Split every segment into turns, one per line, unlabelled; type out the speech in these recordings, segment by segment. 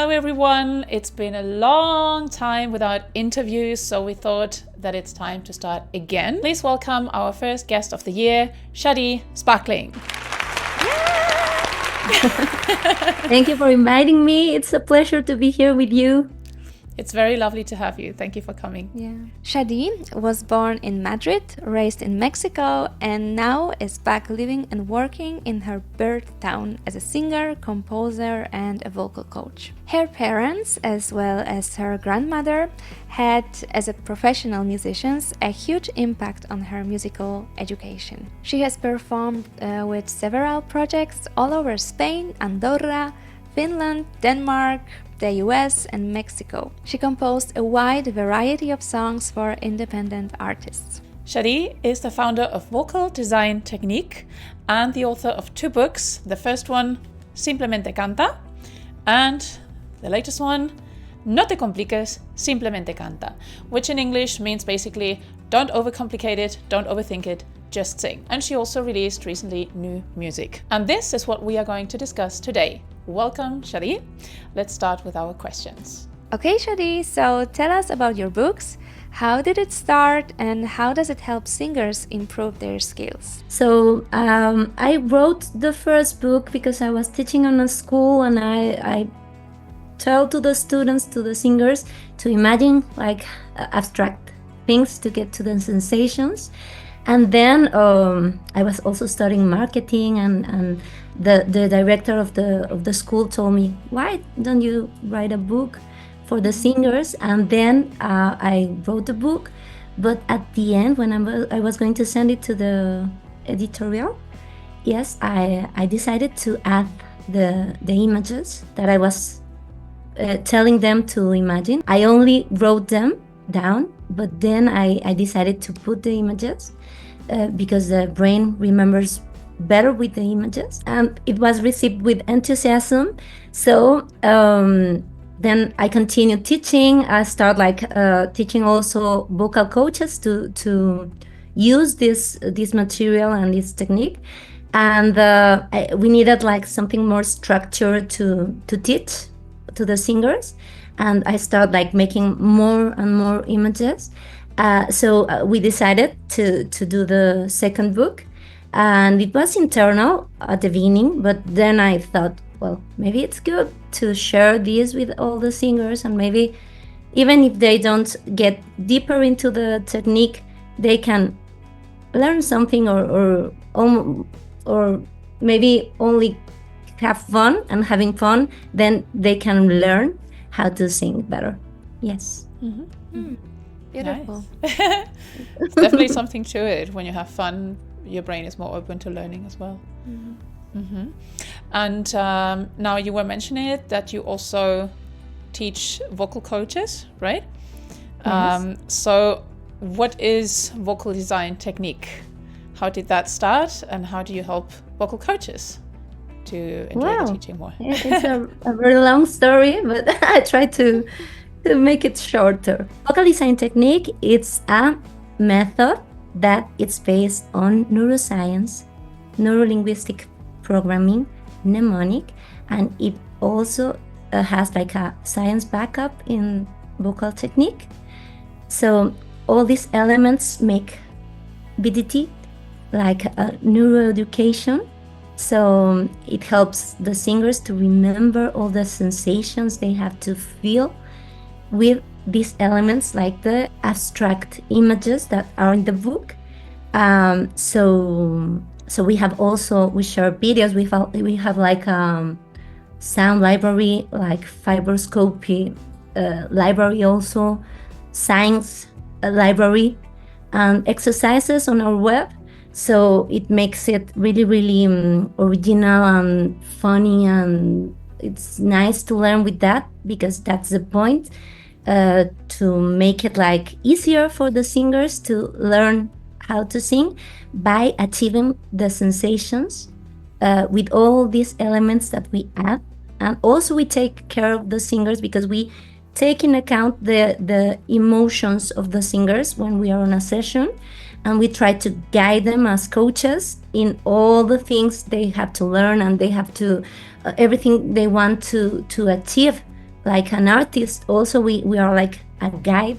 Hello everyone, it's been a long time without interviews, so we thought that it's time to start again. Please welcome our first guest of the year, Shadí Sparkling.
Thank you for inviting me. It's a pleasure to be here with you.
It's very lovely to have you. Thank you for coming.
Yeah. Shadí was born in Madrid, raised in Mexico, and now is back living and working in her birth town as a singer, composer, and a vocal coach. Her parents, as well as her grandmother, had, as a professional musicians, a huge impact on her musical education. She has performed with several projects all over Spain, Andorra, Finland, Denmark, the US and Mexico. She composed a wide variety of songs for independent artists.
Shadí is the founder of Vocal Design Technique and the author of 2 books. The first one, Simplemente Canta, and the latest one, No te compliques, simplemente canta, which in English means basically don't overcomplicate it, don't overthink it, just sing. And she also released recently new music. And this is what we are going to discuss today. Welcome, Shadí. Let's start with our questions.
Okay, Shadí, so tell us about your books. How did it start and how does it help singers improve their skills?
So I wrote the first book because I was teaching on a school, and I told to the students, to the singers, to imagine like abstract things to get to the sensations. And then I was also studying marketing, and the director of the school told me, why don't you write a book for the singers? And then I wrote the book, but at the end, when I was going to send it to the editorial, yes, I decided to add the images that I was telling them to imagine. I only wrote them down, but then I decided to put the images because the brain remembers better with the images, and it was received with enthusiasm. So then I continued teaching. I started teaching also vocal coaches to use this material and this technique, and we needed like something more structured to teach to the singers, and I started like making more and more images. So we decided to do the second book, and it was internal at the beginning, but then I thought, well, maybe it's good to share this with all the singers, and maybe even if they don't get deeper into the technique, they can learn something, or maybe only have fun, and having fun, then they can learn how to sing better. Yes.
Mm-hmm.
Mm. Beautiful.
Nice. It's definitely something to it. When you have fun, your brain is more open to learning as well.
Mm-hmm.
Mm-hmm. And now you were mentioning it, that you also teach vocal coaches, right?
Yes.
So what is vocal design technique? How did that start, and how do you help vocal coaches to enjoy the teaching more?
It's a very long story, but I try to make it shorter. Vocal design technique, it's a method that it's based on neuroscience, neurolinguistic programming, mnemonic, and it also has like a science backup in vocal technique. So all these elements make VDT like a neuroeducation. So it helps the singers to remember all the sensations they have to feel with these elements, like the abstract images that are in the book. So we share videos. We have like sound library, like fibroscopy library, also science library, and exercises on our web. So it makes it really, really original and funny, and it's nice to learn with that, because that's the point, to make it like easier for the singers to learn how to sing by achieving the sensations with all these elements that we add. And also we take care of the singers, because we take in account the emotions of the singers when we are on a session, and we try to guide them as coaches in all the things they have to learn, and they have to everything they want to achieve like an artist, also we are like a guide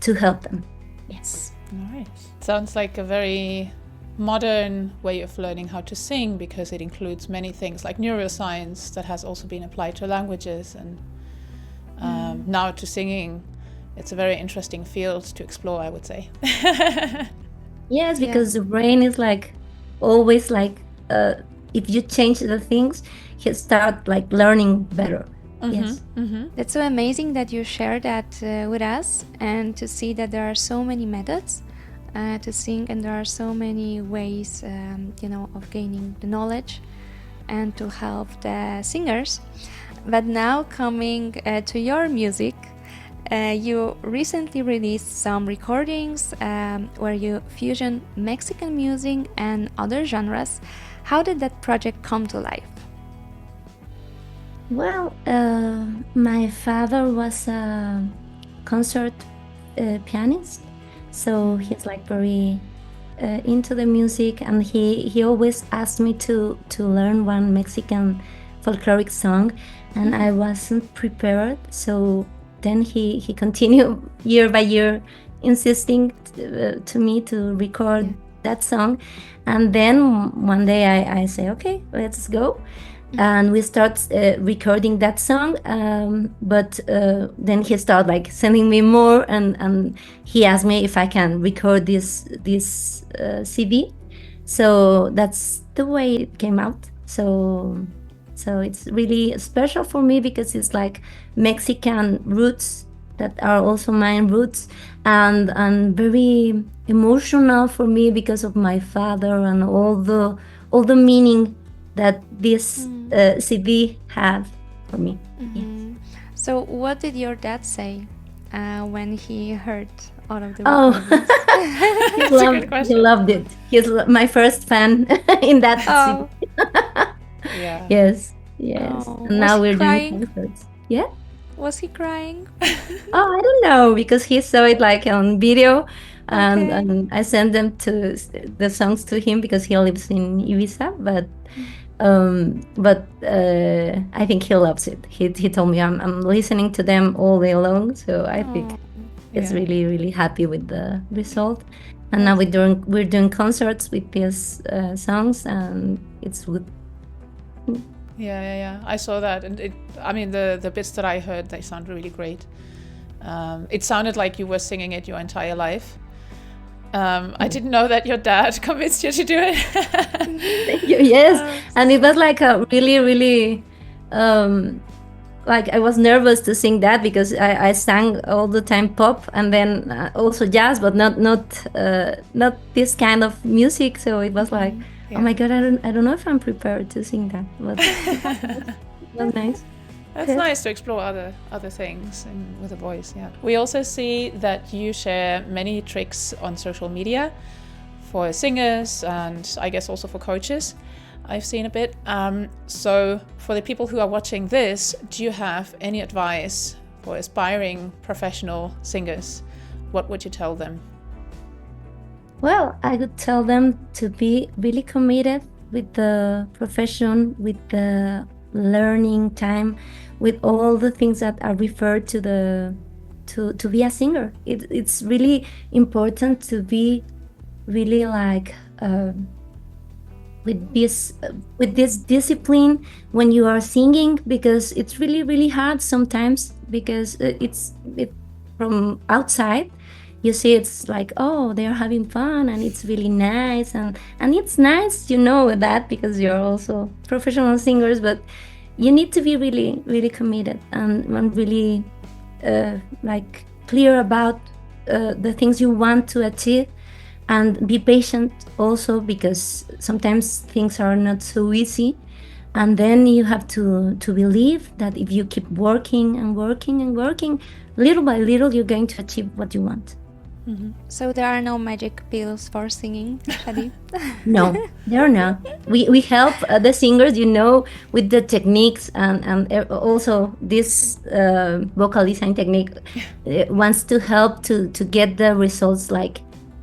to help them. Yes.
All right. Sounds like a very modern way of learning how to sing, because it includes many things like neuroscience that has also been applied to languages, and now to singing. It's a very interesting field to explore, I would say.
Yes, because the brain is like always like if you change the things, you start like learning better. Yes.
That's so amazing that you share that with us, and to see that there are so many methods to sing, and there are so many ways, of gaining the knowledge and to help the singers. But now coming to your music, you recently released some recordings where you fusion Mexican music and other genres. How did that project come to life?
Well, my father was a concert pianist, so he's like very into the music, and he always asked me to learn one Mexican folkloric song, and I wasn't prepared. So then he continued year by year insisting to me to record that song, and then one day I say, okay, let's go. And we start recording that song, but then he started like sending me more, and he asked me if I can record this CD. So that's the way it came out. So it's really special for me, because it's like Mexican roots that are also my roots, and very emotional for me because of my father and all the meaning that this CD had for me. Yes.
So what did your dad say when he heard all of the
recordings? He loved it. He's my first fan in that CD.
Yeah.
Yes.
Oh,
and now we're doing concerts. Yeah.
Was he crying?
I don't know, because he saw it like on video, and I sent them to the songs to him because he lives in Ibiza, but I think he loves it. He told me I'm listening to them all day long, so I think it's really, really happy with the result. And now we're doing concerts with these songs, and it's good.
Yeah. I saw that, and the bits that I heard, they sound really great. It sounded like you were singing it your entire life. I didn't know that your dad convinced you to do it.
Thank you. Yes, and it was like a really, really, like I was nervous to sing that, because I sang all the time pop, and then also jazz, but not this kind of music. So it was like, oh my God, I don't know if I'm prepared to sing that, but it was nice.
It's nice to explore other things with a voice. Yeah. We also see that you share many tricks on social media for singers, and I guess also for coaches. I've seen a bit. So for the people who are watching this, do you have any advice for aspiring professional singers? What would you tell them?
Well, I would tell them to be really committed with the profession, with the learning time, with all the things that are referred to to be a singer. It's really important to be really like with this discipline when you are singing, because it's really, really hard sometimes, because it from outside you see it's like, oh, they're having fun and it's really nice, and it's nice, that, because you're also professional singers, but you need to be really, really committed and really like clear about the things you want to achieve, and be patient also, because sometimes things are not so easy, and then you have to believe that if you keep working and working and working, little by little, you're going to achieve what you want.
Mm-hmm. So there are no magic pills for singing, Shadí?
No, there are not. We help the singers, with the techniques, and also this vocal design technique wants to help to get the results like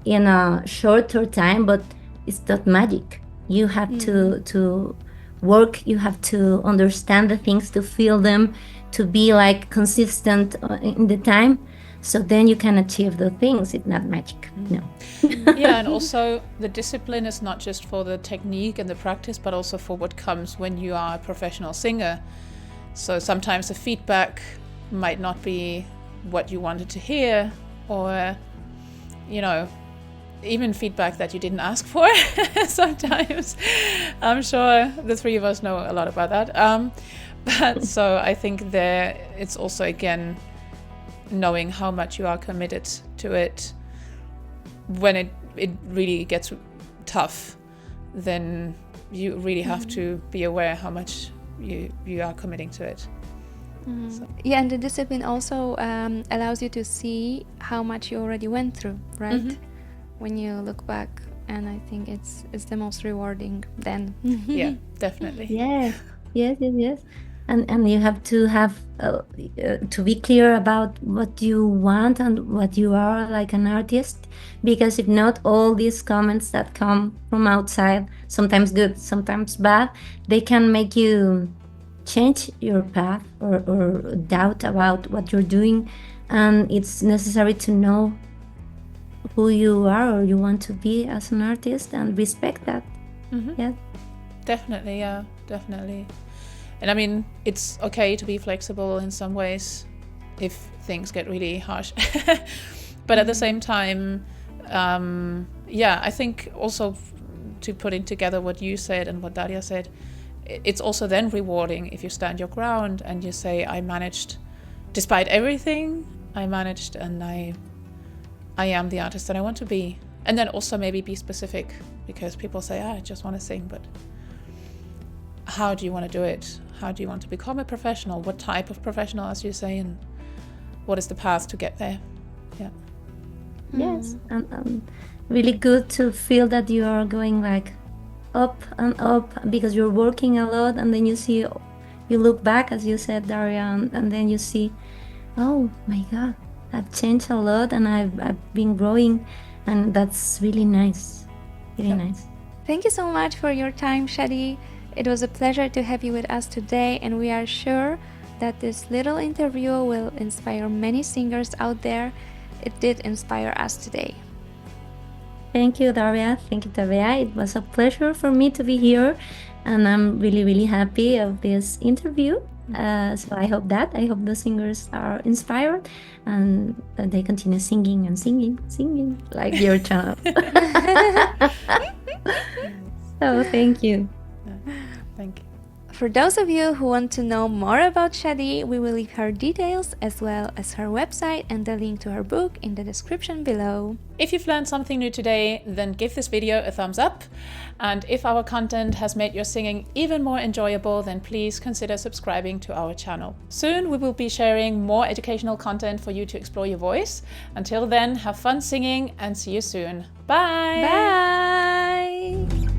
in a shorter time, but it's not magic. You have to work, you have to understand the things, to feel them, to be like consistent in the time. So then you can achieve the things. It's not magic. No.
Yeah, and also the discipline is not just for the technique and the practice, but also for what comes when you are a professional singer. So sometimes the feedback might not be what you wanted to hear, or, you know, even feedback that you didn't ask for sometimes. I'm sure the three of us know a lot about that. But so I think there it's also, again, knowing how much you are committed to it. When it really gets tough, then you really have to be aware how much you are committing to it. So.
Yeah, and the discipline also allows you to see how much you already went through, right? When you look back, and I think it's the most rewarding then.
Yeah, definitely.
Yes. And you have to be clear about what you want and what you are like an artist, because if not, all these comments that come from outside, sometimes good, sometimes bad, they can make you change your path or doubt about what you're doing. And it's necessary to know who you are or you want to be as an artist and respect that. Yeah,
Definitely. And I mean, it's okay to be flexible in some ways if things get really harsh. But at the same time, I think also to putting together what you said and what Daria said, it's also then rewarding if you stand your ground and you say, I managed, despite everything, I managed, and I am the artist that I want to be. And then also maybe be specific, because people say, I just want to sing, but how do you want to do it? How do you want to become a professional? What type of professional, as you say, and what is the path to get there? Yeah.
Yes, and really good to feel that you are going like up and up, because you're working a lot, and then you look back, as you said, Daria, and then you see, oh my God, I've changed a lot, and I've been growing, and that's really nice, really nice.
Thank you so much for your time, Shadí. It was a pleasure to have you with us today, and we are sure that this little interview will inspire many singers out there. It did inspire us today.
Thank you, Daria. Thank you, Tabea. It was a pleasure for me to be here, and I'm really, really happy of this interview. So I hope the singers are inspired and that they continue singing and singing like your channel. So thank you.
Thank you.
For those of you who want to know more about Shadí, we will leave her details as well as her website and the link to her book in the description below.
If you've learned something new today, then give this video a thumbs up. And if our content has made your singing even more enjoyable, then please consider subscribing to our channel. Soon we will be sharing more educational content for you to explore your voice. Until then, have fun singing and see you soon. Bye!
Bye!